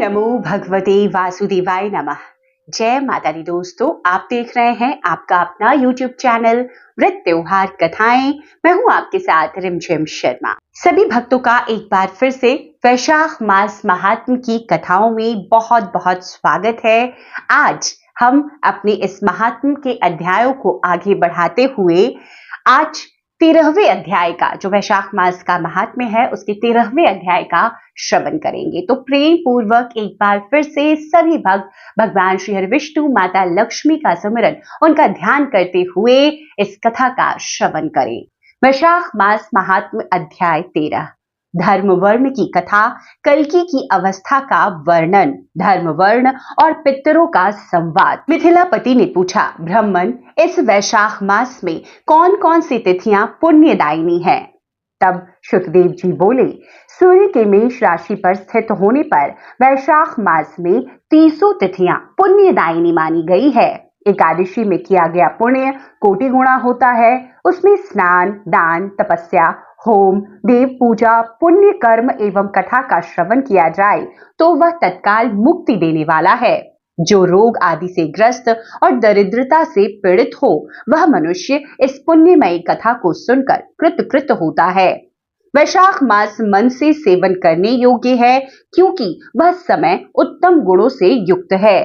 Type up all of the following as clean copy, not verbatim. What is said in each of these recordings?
नमो भगवते वासुदेवाय नमः। जय माता दी दोस्तों, आप देख रहे हैं आपका अपना YouTube चैनल व्रत त्योहार कथाएं। मैं हूं आपके साथ रिमझिम शर्मा। सभी भक्तों का एक बार फिर से वैशाख मास महात्म्य की कथाओं में बहुत बहुत स्वागत है। आज हम अपने इस महात्म्य के अध्यायों को आगे बढ़ाते हुए आज 13वें अध्याय का, जो वैशाख मास का महात्म्य है, उसके 13वें अध्याय का श्रवण करेंगे। तो प्रेम पूर्वक एक बार फिर से सभी भक्त भगवान श्री हरि विष्णु, माता लक्ष्मी का स्मरण, उनका ध्यान करते हुए इस कथा का श्रवण करें। वैशाख मास महात्म्य अध्याय 13, धर्म वर्ण की कथा, कल्कि की अवस्था का वर्णन, धर्म वर्ण और पितरों का संवाद। मिथिलापति ने पूछा, ब्राह्मण, इस वैशाख मास में कौन कौन सी तिथियां पुण्यदायिनी हैं? तब शुकदेव जी बोले, सूर्य के मेष राशि पर स्थित होने पर वैशाख मास में 30 तिथियां पुण्यदायिनी मानी गई है। एकादशी में किया गया पुण्य कोटि गुणा होता है। उसमें स्नान, दान, तपस्या, होम, देव पूजा, पुण्य कर्म एवं कथा का श्रवण किया जाए तो वह तत्काल मुक्ति देने वाला है। जो रोग आदि से ग्रस्त और दरिद्रता से पीड़ित हो, वह मनुष्य इस पुण्यमयी कथा को सुनकर कृतकृत होता है। वैशाख मास मन से सेवन करने योग्य है, क्योंकि वह समय उत्तम गुणों से युक्त है।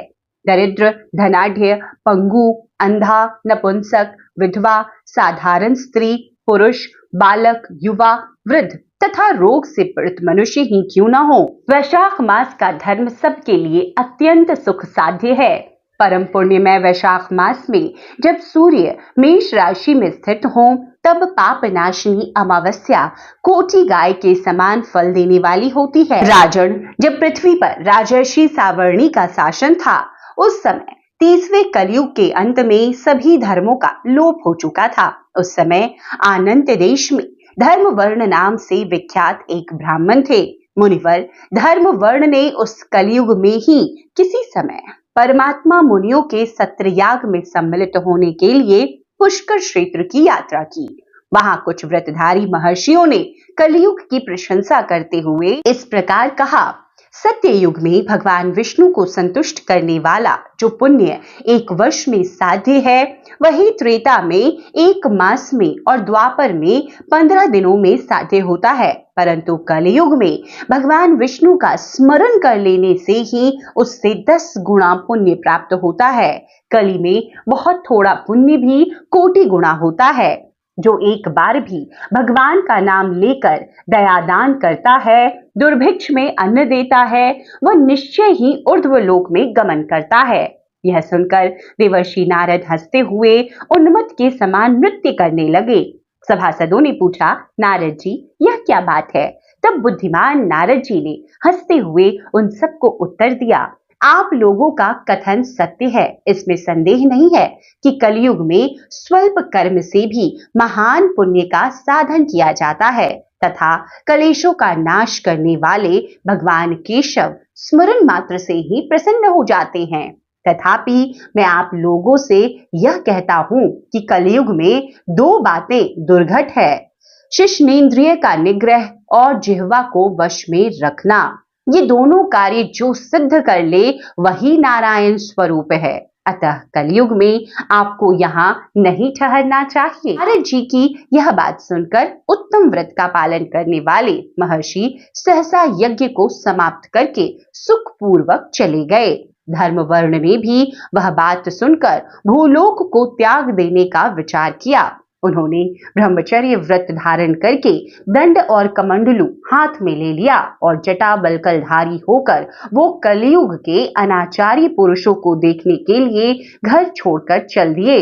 दरिद्र, धनाढ्य, पंगु, अंधा, नपुंसक, विधवा, साधारण स्त्री, पुरुष, बालक, युवा, वृद्ध तथा रोग से पीड़ित मनुष्य ही क्यों न हो, वैशाख मास का धर्म सबके लिए अत्यंत सुख साध्य है। परम पुण्यमय वैशाख मास में जब सूर्य मेष राशि में स्थित हो, तब पापनाशिनी अमावस्या कोटि गाय के समान फल देने वाली होती है। राजन, जब पृथ्वी पर राजर्षि सावर्णी का शासन था, उस समय 30वें कलयुग के अंत में सभी धर्मों का लोप हो चुका था। उस समय आनंद देश में धर्म वर्ण नाम से विख्यात एक ब्राह्मण थे। मुनिवर धर्म वर्ण ने उस कलयुग में ही किसी समय परमात्मा मुनियों के सत्रयाग में सम्मिलित होने के लिए पुष्कर क्षेत्र की यात्रा की। वहां कुछ व्रतधारी महर्षियों ने कलयुग की प्रशंसा करते हुए इस प्रकार कहा, सत्य युग में भगवान विष्णु को संतुष्ट करने वाला जो पुण्य 1 वर्ष में साध्य है, वही त्रेता में 1 मास में और द्वापर में 15 दिनों में साध्य होता है। परंतु कलयुग में भगवान विष्णु का स्मरण कर लेने से ही उससे 10 गुणा पुण्य प्राप्त होता है। कली में बहुत थोड़ा पुण्य भी कोटि गुणा होता है। जो एक बार भी भगवान का नाम लेकर दयादान करता है, दुर्भिक्ष में अन्न देता है, वह निश्चय ही ऊर्ध्वलोक में गमन करता है। यह सुनकर देवर्षि नारद हंसते हुए उन्मत्त के समान नृत्य करने लगे। सभासदों ने पूछा, नारद जी, यह क्या बात है? तब बुद्धिमान नारद जी ने हंसते हुए उन सबको उत्तर दिया, आप लोगों का कथन सत्य है। इसमें संदेह नहीं है कि कलयुग में स्वल्प कर्म से भी महान पुण्य का साधन किया जाता है तथा कलेशों का नाश करने वाले भगवान केशव स्मरण मात्र से ही प्रसन्न हो जाते हैं। तथापि मैं आप लोगों से यह कहता हूं कि कलयुग में 2 बातें दुर्घट है, शिश्नेंद्रिय का निग्रह और जिह्वा को वश में रखना। ये दोनों कार्य जो सिद्ध कर ले, वही नारायण स्वरूप है। अतः कलयुग में आपको यहाँ नहीं ठहरना चाहिए। नारद जी की यह बात सुनकर उत्तम व्रत का पालन करने वाले महर्षि सहसा यज्ञ को समाप्त करके सुखपूर्वक चले गए। धर्म वर्ण ने भी वह बात सुनकर भूलोक को त्याग देने का विचार किया। उन्होंने ब्रह्मचर्य व्रत धारण करके दंड और कमंडलू हाथ में ले लिया और जटा बलकलधारी होकर वो कलयुग के अनाचारी पुरुषों को देखने के लिए घर छोड़कर चल दिए।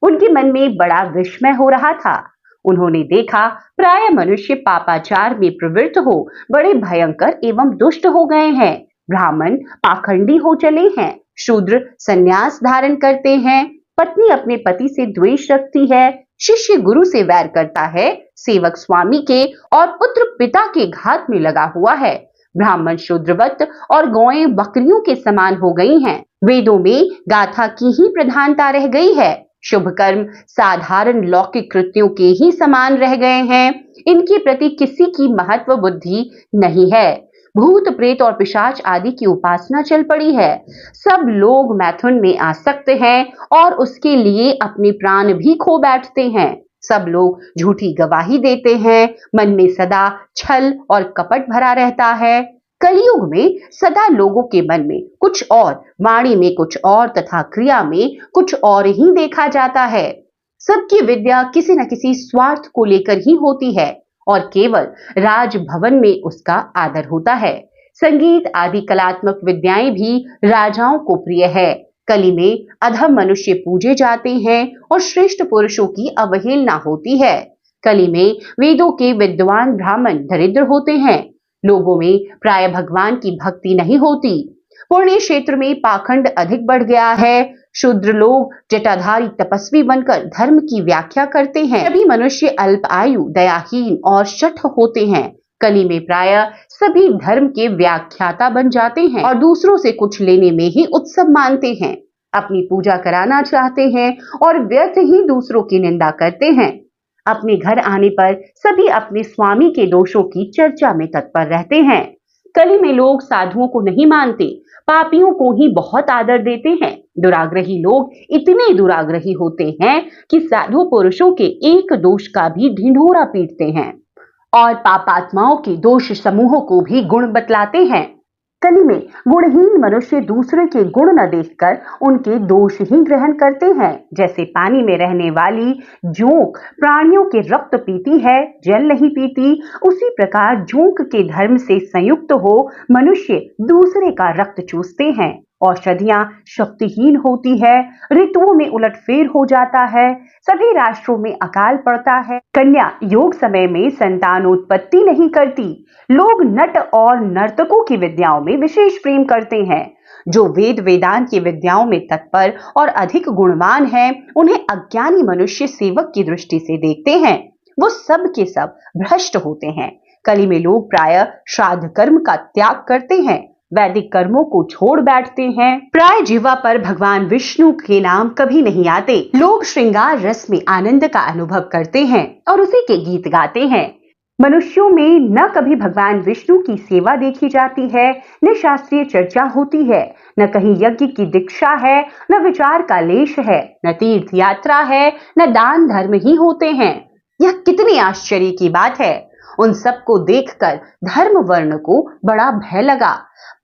उनके मन में बड़ा विस्मय हो रहा था। उन्होंने देखा, प्राय मनुष्य पापाचार में प्रवृत्त हो बड़े भयंकर एवं दुष्ट हो गए हैं। ब्राह्मण पाखंडी हो चले हैं, शूद्र संन्यास धारण करते हैं, पत्नी अपने पति से द्वेष रखती है, शिष्य गुरु से वैर करता है, सेवक स्वामी के और पुत्र पिता के घात में लगा हुआ है। ब्राह्मण शूद्रवत और गौएं बकरियों के समान हो गई हैं। वेदों में गाथा की ही प्रधानता रह गई है। शुभ कर्म साधारण लौकिक कृत्यों के ही समान रह गए हैं। इनके प्रति किसी की महत्व बुद्धि नहीं है। भूत प्रेत और पिशाच आदि की उपासना चल पड़ी है। सब लोग मैथुन में आसक्त हैं और उसके लिए अपने प्राण भी खो बैठते हैं। सब लोग झूठी गवाही देते हैं, मन में सदा छल और कपट भरा रहता है। कलयुग में सदा लोगों के मन में कुछ और, वाणी में कुछ और तथा क्रिया में कुछ और ही देखा जाता है। सबकी विद्या किसी न किसी स्वार्थ को लेकर ही होती है और केवल राजभवन में उसका आदर होता है। संगीत आदि कलात्मक विद्याएं भी राजाओं को प्रिय है। कली में अधम मनुष्य पूजे जाते हैं और श्रेष्ठ पुरुषों की अवहेलना होती है। कली में वेदों के विद्वान ब्राह्मण दरिद्र होते हैं। लोगों में प्राय भगवान की भक्ति नहीं होती। पुण्य क्षेत्र में पाखंड अधिक बढ़ गया है। शूद्र लोग जटाधारी तपस्वी बनकर धर्म की व्याख्या करते हैं। सभी मनुष्य अल्प आयु, दयाहीन और शठ होते हैं। कली में प्राय सभी धर्म के व्याख्याता बन जाते हैं और दूसरों से कुछ लेने में ही उत्सव मानते हैं। अपनी पूजा कराना चाहते हैं और व्यर्थ ही दूसरों की निंदा करते हैं। अपने घर आने पर सभी अपने स्वामी के दोषों की चर्चा में तत्पर रहते हैं। कली में लोग साधुओं को नहीं मानते, पापियों को ही बहुत आदर देते हैं। दुराग्रही लोग इतने दुराग्रही होते हैं कि साधु पुरुषों के एक दोष का भी ढिंढोरा पीटते हैं और पापात्माओं के दोष समूहों को भी गुण बतलाते हैं। कली में गुणहीन मनुष्य दूसरे के गुण न देखकर उनके दोष ही ग्रहण करते हैं। जैसे पानी में रहने वाली जोंक प्राणियों के रक्त पीती है, जल नहीं पीती, उसी प्रकार जोंक के धर्म से संयुक्त हो मनुष्य दूसरे का रक्त चूसते हैं। औषधियां शक्तिहीन होती है, ऋतुओं में उलटफेर हो जाता है, सभी राष्ट्रों में अकाल पड़ता है। कन्या योग समय में संतानोत्पत्ति नहीं करती। लोग नट और नर्तकों की विद्याओं में विशेष प्रेम करते हैं। जो वेद वेदांत की विद्याओं में तत्पर और अधिक गुणवान हैं, उन्हें अज्ञानी मनुष्य सेवक की दृष्टि से देखते हैं। वो सब के सब भ्रष्ट होते हैं। कली में लोग प्राय श्राद्ध कर्म का त्याग करते हैं, वैदिक कर्मों को छोड़ बैठते हैं। प्राय जीवा पर भगवान विष्णु के नाम कभी नहीं आते। लोग श्रृंगार रस में आनंद का अनुभव करते हैं और उसी के गीत गाते हैं। मनुष्यों में न कभी भगवान विष्णु की सेवा देखी जाती है, न शास्त्रीय चर्चा होती है, न कहीं यज्ञ की दीक्षा है, न विचार का लेश है, न तीर्थ यात्रा है, न दान धर्म ही होते हैं। यह कितनी आश्चर्य की बात है। उन सबको देखकर धर्म वर्ण को बड़ा भय लगा।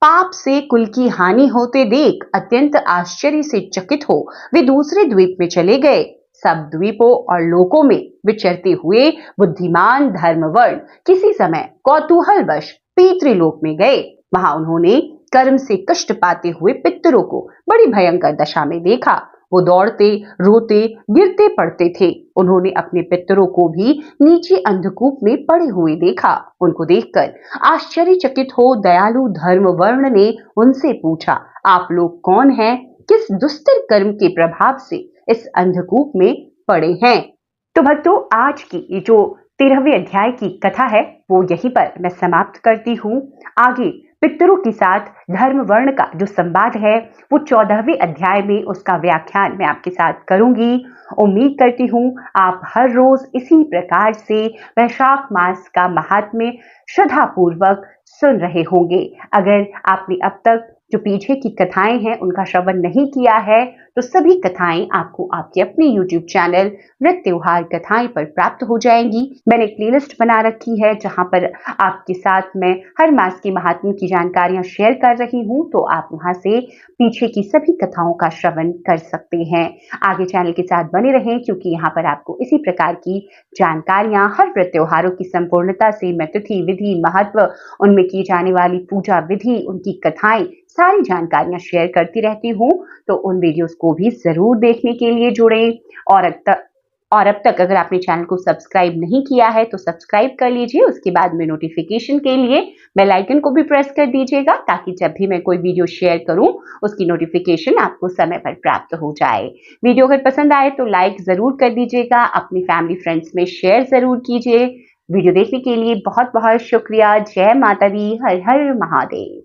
पाप से कुल की हानि होते देख अत्यंत आश्चर्य से चकित हो वे दूसरे द्वीप में चले गए। सब द्वीपों और लोकों में विचरते हुए बुद्धिमान धर्मवर्ण किसी समय कौतूहलवश पितृलोक में गए। वहां उन्होंने कर्म से कष्ट पाते हुए पितरों को बड़ी भयंकर दशा में देखा। वो दौड़ते, रोते, गिरते पड़ते थे। उन्होंने अपने पितरों को भी नीचे अंधकूप में पड़े हुए देखा। उनको देखकर आश्चर्यचकित हो दयालु धर्मवर्ण ने उनसे पूछा, आप लोग कौन हैं? किस दुस्तर कर्म के प्रभाव से इस अंधकूप में पड़े हैं? तो भक्तों, आज की ये जो 13वें अध्याय की कथा है वो यहीं पर मैं समाप्त करती हूँ। आगे पितरों के साथ धर्म वर्ण का जो संवाद है वो 14वें अध्याय में उसका व्याख्यान मैं आपके साथ करूंगी। उम्मीद करती हूँ आप हर रोज इसी प्रकार से वैशाख मास का महात्म्य श्रद्धा पूर्वक सुन रहे होंगे। अगर आपने अब तक जो पीछे की कथाएं हैं उनका श्रवण नहीं किया है तो सभी कथाएं आपको आपके अपने YouTube चैनल व्रत त्योहार कथाएं पर प्राप्त हो जाएंगी। मैंने एक प्लेलिस्ट बना रखी है जहां पर आपके साथ मैं हर मास की महात्म्य की जानकारियां शेयर कर रही हूं, तो आप वहां से पीछे की सभी कथाओं का श्रवण कर सकते हैं। आगे चैनल के साथ बने रहें क्योंकि यहाँ पर आपको इसी प्रकार की जानकारियां हर व्रत त्योहारों की संपूर्णता से मैं तिथि, विधि, महत्व, उनमें की जाने वाली पूजा विधि, उनकी कथाएं, सारी जानकारियां शेयर करती रहती हूँ। तो उन वीडियोस को भी जरूर देखने के लिए जुड़ें। और अब तक अगर आपने चैनल को सब्सक्राइब नहीं किया है तो सब्सक्राइब कर लीजिए। उसके बाद में नोटिफिकेशन के लिए बेल आइकन को भी प्रेस कर दीजिएगा ताकि जब भी मैं कोई वीडियो शेयर करूं उसकी नोटिफिकेशन आपको समय पर प्राप्त हो जाए। वीडियो अगर पसंद आए तो लाइक जरूर कर दीजिएगा, अपनी फैमिली फ्रेंड्स में शेयर जरूर कीजिए। वीडियो देखने के लिए बहुत बहुत शुक्रिया। जय माता दी, हर हर महादेव।